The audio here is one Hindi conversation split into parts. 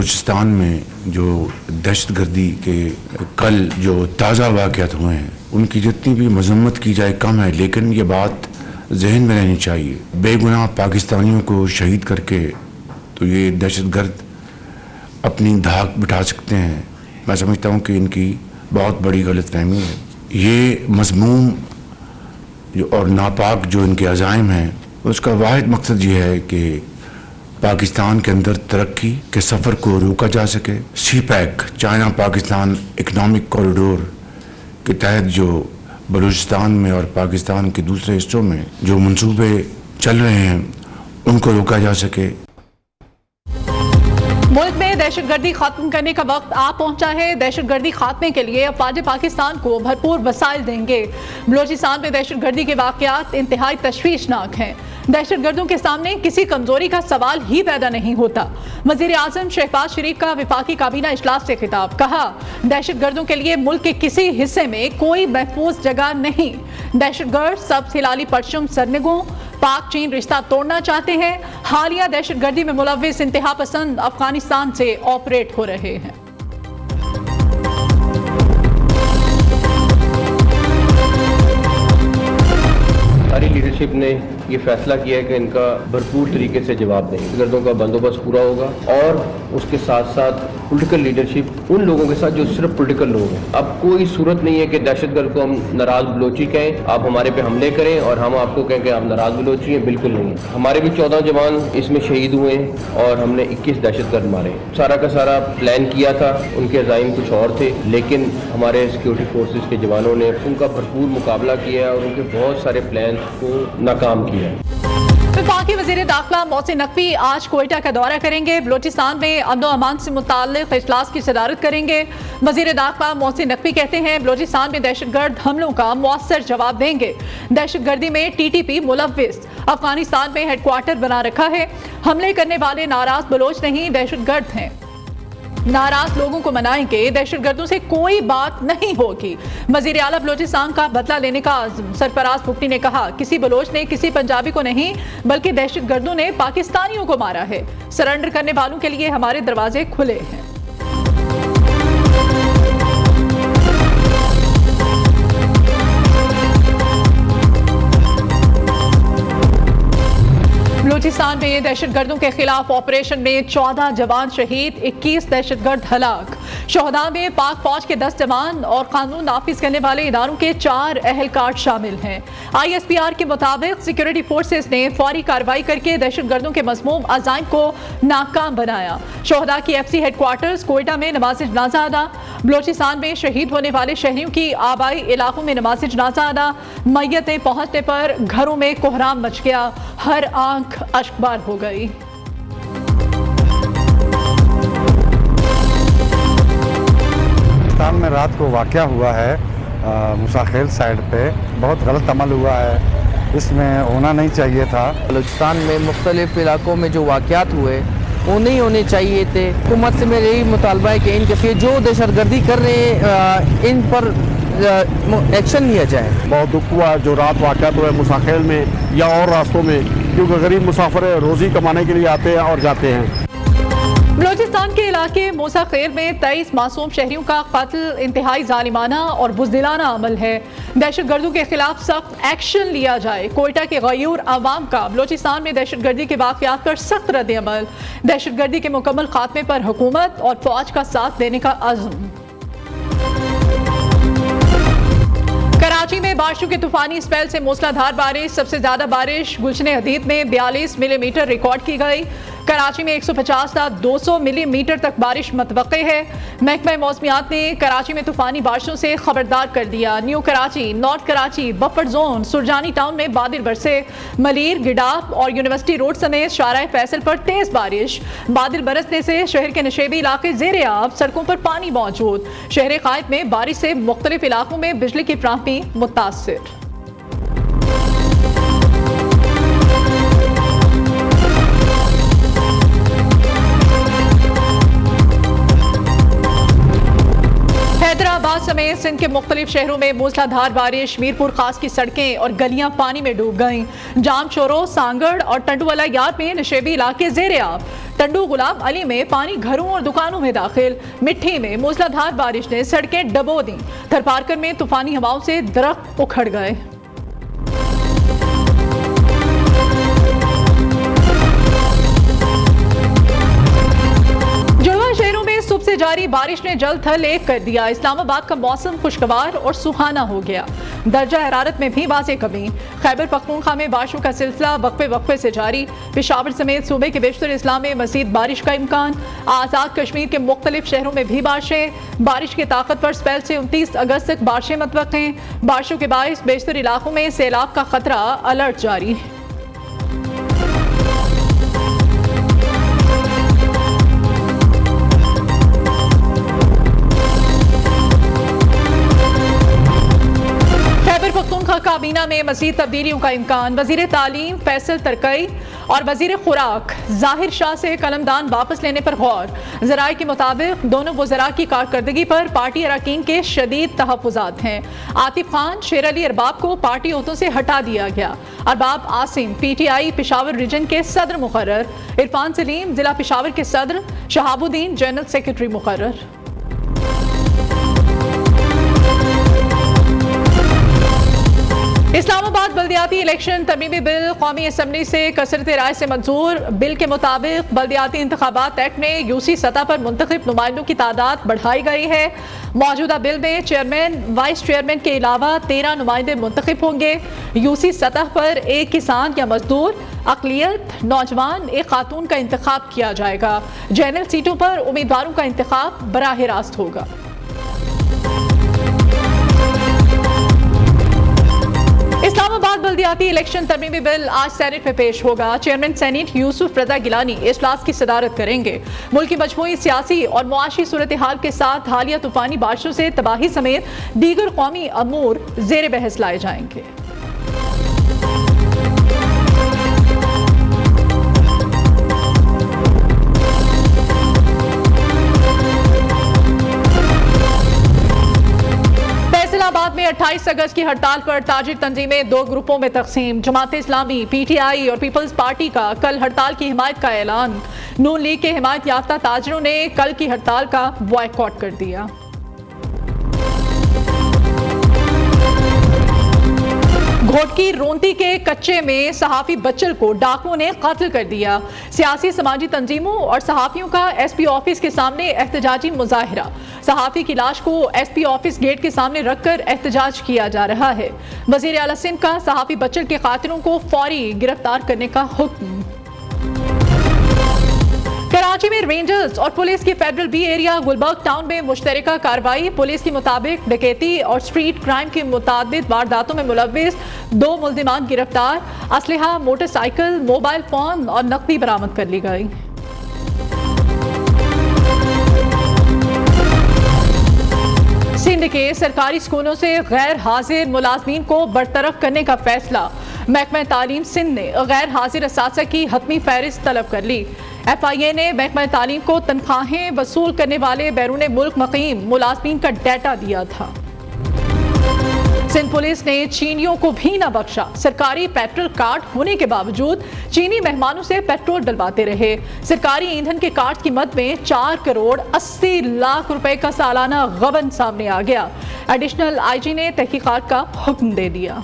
बलूचिस्तान में जो दहशतगर्दी के कल जो ताज़ा वाक़यात हुए हैं उनकी जितनी भी मजम्मत की जाए कम है, लेकिन ये बात जहन में रहनी चाहिए। बेगुनाह पाकिस्तानियों को शहीद करके तो ये दहशतगर्द अपनी धाक बिठा सकते हैं। मैं समझता हूँ कि इनकी बहुत बड़ी गलतफहमी है। ये मज़मूम और नापाक जो इनके अज़ाइम हैं उसका वाहिद मकसद ये है कि पाकिस्तान के अंदर तरक्की के सफ़र को रोका जा सके। CPEC China Pakistan economic corridor के तहत जो बलूचिस्तान में और पाकिस्तान के दूसरे हिस्सों में जो मंसूबे चल रहे हैं उनको रोका जा सके। मुल्क में दहशतगर्दी खत्म करने का वक्त आ पहुंचा है। दहशतगर्दी खात्मे के लिए अफवाज पाकिस्तान को भरपूर वसाइल देंगे। बलूचिस्तान में दहशतगर्दी के वाकयात इंतहाई तशवीशनाक हैं। दहशतगर्दों के सामने किसी कमजोरी का सवाल ही पैदा नहीं होता। वज़ीर आज़म शहबाज शरीफ का वफाकी काबीना इजलास से खिताब, कहा दहशतगर्दों के लिए मुल्क के किसी हिस्से में कोई महफूज जगह नहीं। दहशतगर्द सब हिलाली परचम सरनगों पाक चीन रिश्ता तोड़ना चाहते हैं। हालिया दहशतगर्दी में मुलव्विस इंतहा पसंद अफगानिस्तान से ऑपरेट हो रहे हैं। हमारी लीडरशिप ने ये फैसला किया है कि इनका भरपूर तरीके से जवाब देंगे। गर्दों का बंदोबस्त पूरा होगा और उसके साथ साथ पॉलिटिकल लीडरशिप उन लोगों के साथ जो सिर्फ पॉलिटिकल लोग हैं। अब कोई सूरत नहीं है कि दहशतगर्द को हम नाराज बलोची कहें, आप हमारे पे हमले करें और हम आपको कहें कि आप नाराज बलोची हैं। बिल्कुल नहीं है। हमारे भी 14 जवान इसमें शहीद हुए हैं और हमने 21 दहशतगर्द मारे। सारा का सारा प्लान किया था, उनके अज़ाइम कुछ और थे, लेकिन हमारे सिक्योरिटी फोर्सेज के जवानों ने उनका भरपूर मुकाबला किया और उनके बहुत सारे प्लान को नाकाम किया। वफाकी वज़ीर दाखिला मोहसिन नकवी आज कोयटा का दौरा करेंगे। बलूचिस्तान में अमन व अमान से मुताल्लिक़ इजलास की सदारत करेंगे। वज़ीर दाखिला मोहसिन नकवी कहते हैं बलूचिस्तान में दहशतगर्द हमलों का मुअस्सर जवाब देंगे। दहशतगर्दी में TTP मुलव्विस, अफगानिस्तान में हेडक्वार्टर बना रखा है। हमले करने वाले नाराज बलोच नहीं दहशतगर्द हैं। नाराज लोगों को मनाएंगे, दहशतगर्दों से कोई बात नहीं होगी। वज़ीर आला बलूचिस्तान का बदला लेने का आज़म। सरफराज भुट्टी ने कहा किसी बलोच ने किसी पंजाबी को नहीं बल्कि दहशतगर्दों ने पाकिस्तानियों को मारा है। सरेंडर करने वालों के लिए हमारे दरवाजे खुले हैं। बलूचिस्तान में दहशतगर्दों के खिलाफ ऑपरेशन में 14 जवान शहीद, 21 दहशतगर्द हलाक। शोहदा में पाक फौज के 10 जवान और कानून नाफिज करने वाले इदारों के 4 अहलकार शामिल हैं। ISPR के मुताबिक सिक्योरिटी फोर्सेस ने फौरी कार्रवाई करके दहशतगर्दों के मज़मूम अज़ाइम को नाकाम बनाया। शोहदा की FC हेडक्वार्टर्स कोयटा में नमाज जनाजा अदा। बलूचिस्तान में शहीद होने वाले शहरियों की आबाई इलाकों में नमाज जनाजा अदा। मैयतें पहुंचने पर घरों में कोहराम मच गया, हर आंख अश्कबार हो गई। पाकिस्तान में रात को वाक़या हुआ है मुसाखेल साइड पे, बहुत गलत अमल हुआ है, इसमें होना नहीं चाहिए था। बलूचिस्तान में मुख्तलिफ इलाकों में जो वाक़यात हुए वो नहीं होने चाहिए थे। हुकूमत से मेरा यही मुतालबा है कि इनके जो दहशतगर्दी कर रहे हैं इन पर एक्शन लिया जाए। बहुत दुख हुआ जो रात वाक़यात हुए मुसाखेल में या और रास्तों में, क्योंकि गरीब मुसाफिर रोज़ी कमाने के लिए आते हैं और जाते हैं। बलूचिस्तान के इलाके मूसा खेर में 23 मासूम शहरियों का कत्ल इंतहाई जालिमाना और बुज़दिलाना अमल है। दहशतगर्दों के खिलाफ सख्त एक्शन लिया जाए। कोयटा के गयूर आवाम का बलूचिस्तान में दहशतगर्दी के वाक़यात पर सख्त रद्द अमल। दहशतगर्दी के मुकम्मल खात्मे पर हुकूमत और फौज का साथ देने का अज़्म। कराची में बारिशों के तूफानी स्पेल से मूसलाधार बारिश। सबसे ज्यादा बारिश गुलशन हदीद में 42 मिलीमीटर रिकॉर्ड की गई। कराची में 150 था 200 मिलीमीटर तक बारिश मतवक्के है। महकमा मौसमियात ने कराची में तूफानी बारिशों से खबरदार कर दिया। New Karachi, north Karachi, buffer zone, Surjani town में बादल बरसे। मलीर, गिडाफ और यूनिवर्सिटी रोड समेत शाहराह फैसल पर तेज बारिश। बादल बरसने से शहर के नशेबी इलाके ज़ेरे आब, सड़कों पर पानी मौजूद। शहर कायद में बारिश से मुख्तलिफ इलाकों में बिजली की फ्राहमी मुतासिर। हैदराबाद समेत सिंध के मुख्तलिफ शहरों में मूसलाधार बारिश। मीरपुर खास की सड़कें और गलियां पानी में डूब गईं। जाम चोरो, सांगड़ और टंडुवाला यार्ड में नशेबी इलाके ज़ेरे आब। टंडू गुलाम अली में पानी घरों और दुकानों में दाखिल। मिट्टी में मूसलाधार बारिश ने सड़कें डबो दी। थरपारकर में तूफानी हवाओं से दरख्त उखड़ गए। से जारी बारिश ने जल थल एक कर दिया। इस्लामाबाद का मौसम खुशगवार और सुहाना हो गया। दर्जा हरारत में भी वाज़ेह कमी। खैबर पख्तूनख्वा में बारिशों का सिलसिला वक्फे से जारी। पेशावर समेत सूबे के बेशतर इस्लाम में मज़ीद बारिश का इम्कान। आज़ाद कश्मीर के मुख्तलिफ शहरों में भी बारिशें। बारिश की ताकतवर स्पेल से 29 अगस्त तक बारिशें मतवक्के। बारिशों के बायस बेशतर इलाकों में सैलाब का खतरा अलर्ट जारी। पख्तूनख्वा काबीना में मज़ीद तब्दीलियों का इम्कान। वज़ीर तालीम फैसल तरकई और वज़ीर खुराक ज़ाहिर शाह से कलमदान वापस लेने पर गौर। ज़राए के मुताबिक दोनों वज़रा की कारकर्दगी पर पार्टी अरकान के शदीद तहफ़्फ़ुज़ात हैं। आतिफ खान शेर अली अरबाब को पार्टी ओहदों से हटा दिया गया। अरबाब आसिम PTI पेशावर रीजन के सदर मुकर्रर। इरफान सलीम जिला पेशावर के सदर। शहाबुद्दीन जनरल सेक्रेटरी मुकर्रर। इस्लामाबाद बल्दियाती इलेक्शन तरमीमी बिल कौमी असम्बली से कसरत राय से मंजूर। बिल के मुताबिक बल्दियाती इंतखाबात एक्ट में UC सतह पर मुंतखब नुमाइंदों की तादाद बढ़ाई गई है। मौजूदा बिल में चेयरमैन वाइस चेयरमैन के अलावा 13 नुमाइंदे मुंतखब होंगे। UC सतह पर एक किसान या मजदूर, अकलियत, नौजवान, एक खातून का इंतखाब किया जाएगा। जनरल सीटों पर उम्मीदवारों का इंतखाब बराह रास्त होगा। इस्लामाबाद बल्दियाती इलेक्शन तरमीमी बिल आज सेनेट में पेश होगा। चेयरमैन सेनेट यूसुफ रजा गिलानी इजलास की सदारत करेंगे। मुल्क की मजमूई सियासी और मुआशी सूरत हाल के साथ हालिया तूफानी बारिशों से तबाही समेत दीगर कौमी अमूर जेर बहस लाए जाएंगे। फैसलाबाद में 28 अगस्त की हड़ताल पर ताजिर तंजीमें 2 ग्रुपों में तकसीम। जमात इस्लामी PTI और पीपल्स पार्टी का कल हड़ताल की हिमायत का ऐलान। नून लीग के हिमायत याफ्ता ताजिरों ने कल की हड़ताल का बॉयकॉट कर दिया। घोटकी रोंती के कच्चे में सहाफी बच्चल को डाकुओं ने कत्ल कर दिया। सियासी समाजी तंजीमों और सहाफियों का SP ऑफिस के सामने एहतजाजी मुजाहिरा। सहाफी की लाश को SP ऑफिस गेट के सामने रखकर एहतजाज किया जा रहा है। वजीर आला सिंध का सहाफी बच्चल के कातिलों को फौरी गिरफ्तार करने का हुक्म। कराची में रेंजर्स और पुलिस की federal B area Gulberg town में मुश्तरका कार्रवाई। पुलिस के मुताबिक डकैती और स्ट्रीट क्राइम की मुतादिद वारदातों में मुलव्विस 2 मुल्जिमान गिरफ्तार। असलहा, मोटरसाइकिल, मोबाइल फोन और नकदी बरामद कर ली गई। सिंध के सरकारी स्कूलों से गैर हाजिर मुलाजमीन को बरतरफ करने का फैसला। महकमा तालीम सिंध ने गैर हाजिर असातिज़ा की हतमी फहरिस्त तलब कर ली। FIA ने महकमा तालीम को तनख्वाहें वसूल करने वाले बैरून मुल्क मुकीम मुलाजमीन का डाटा दिया था। सिंध पुलिस ने चीनियों को भी न बख्शा। सरकारी पेट्रोल कार्ड होने के बावजूद चीनी मेहमानों से पेट्रोल डलवाते रहे। सरकारी ईंधन के कार्ड की मद में 4 करोड़ 80 लाख रुपए का सालाना गबन सामने आ गया। एडिशनल IG ने तहकीकात का हुक्म दे दिया।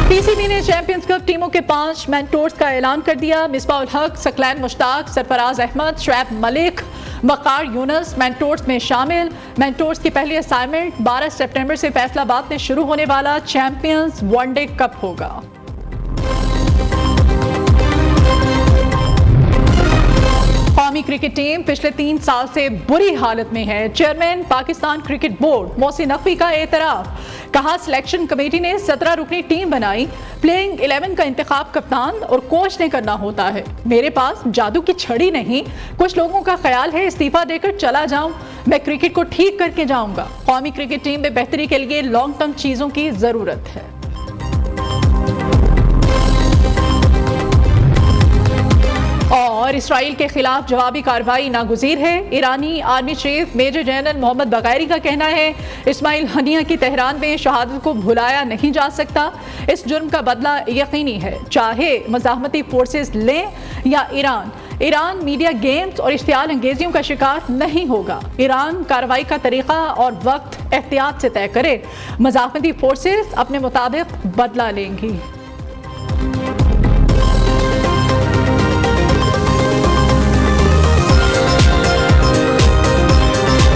PCB ने चैंपियंस कप टीमों के 5 मेंटोर्स का ऐलान कर दिया। मिसबाउल हक, सकलैन मुश्ताक, सरफराज अहमद, शुएब मलिक, वकार यूनस मेंटोर्स में शामिल। मेंटोर्स की पहली असाइनमेंट 12 सितंबर से फैसलाबाद में शुरू होने वाला चैंपियंस वनडे कप होगा। कौमी क्रिकेट टीम पिछले 3 साल से बुरी हालत में है। Chairman Pakistan cricket board Mohsin Naqvi का एतराफ। कहा सिलेक्शन कमेटी ने 17 रुकनी टीम बनाई। प्लेइंग 11 का इंतखाब कप्तान और कोच ने करना होता है। मेरे पास जादू की छड़ी नहीं। कुछ लोगों का ख्याल है इस्तीफा देकर चला जाऊं। मैं क्रिकेट को ठीक करके जाऊंगा। कौमी क्रिकेट टीम में बेहतरी के लिए लॉन्ग टर्म चीजों की जरूरत है। और इसराइल के खिलाफ जवाबी कार्रवाई नागुज़ीर है। ईरानी army chief major general Mohammad Bagheri का कहना है इस्माइल हनिया की तेहरान में शहादत को भुलाया नहीं जा सकता। इस जुर्म का बदला यकीनी है, चाहे मज़ाहमती फोर्सेस लें या ईरान मीडिया गेम्स और इश्तियाल अंगेजियों का शिकार नहीं होगा। ईरान कार्रवाई का तरीका और वक्त एहतियात से तय करे, मज़ाहमती फोर्सेस अपने मुताबिक बदला लेंगी।